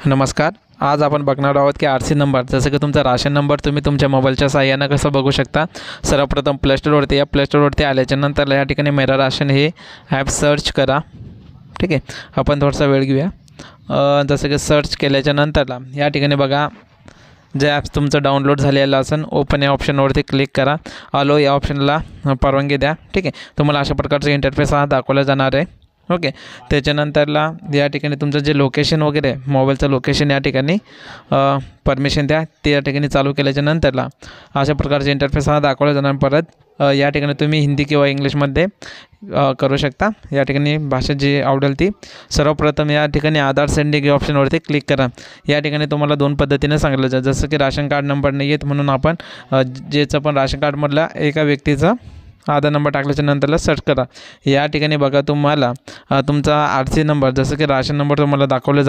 नमस्कार. आज आपण बघणार आहोत की आर सी नंबर जसं की तुमचा राशन नंबर तुम्ही तुमच्या मोबाईलच्या साहाय्यानं कसं बघू शकता. सर्वप्रथम प्लेस्टोरवरती प्ले स्टोरवरती आल्याच्यानंतर या ठिकाणी मेरा राशन हे ॲप सर्च करा. ठीक आहे, आपण थोडासा वेळ घेऊया. जसं की सर्च केल्याच्यानंतरला या ठिकाणी बघा जे ॲप्स तुमचं डाउनलोड झालेलं असेल ओपन या ऑप्शनवरती क्लिक करा. अलो या ऑप्शनला परवानगी द्या. ठीक आहे, तुम्हाला अशा प्रकारचा इंटरफेस हा दाखवला जाणार आहे. ओके, त्याच्यानंतरला या ठिकाणी तुमचं जे लोकेशन वगैरे मोबाईलचं लोकेशन या ठिकाणी परमिशन द्या. ते या ठिकाणी चालू केल्याच्यानंतरला अशा प्रकारचे इंटरफेस हा दाखवला जाणार. परत या ठिकाणी तुम्ही हिंदी किंवा इंग्लिशमध्ये करू शकता. या ठिकाणी भाषा जी आवडेल ती. सर्वप्रथम या ठिकाणी आधार सेंडिंग या ऑप्शनवरती क्लिक करा. या ठिकाणी तुम्हाला दोन पद्धतीने सांगितलं जातं. जसं की राशन कार्ड नंबर नाही येत म्हणून आपण ज्याचं पण राशन कार्डमधला एका व्यक्तीचा आधार नंबर टाकल्याच्या नंतरला सर्च करा. या ठिकाणी बघा तुम्हाला तुमचा आर सी नंबर जसं की राशन नंबर तुम्हाला दाखवलं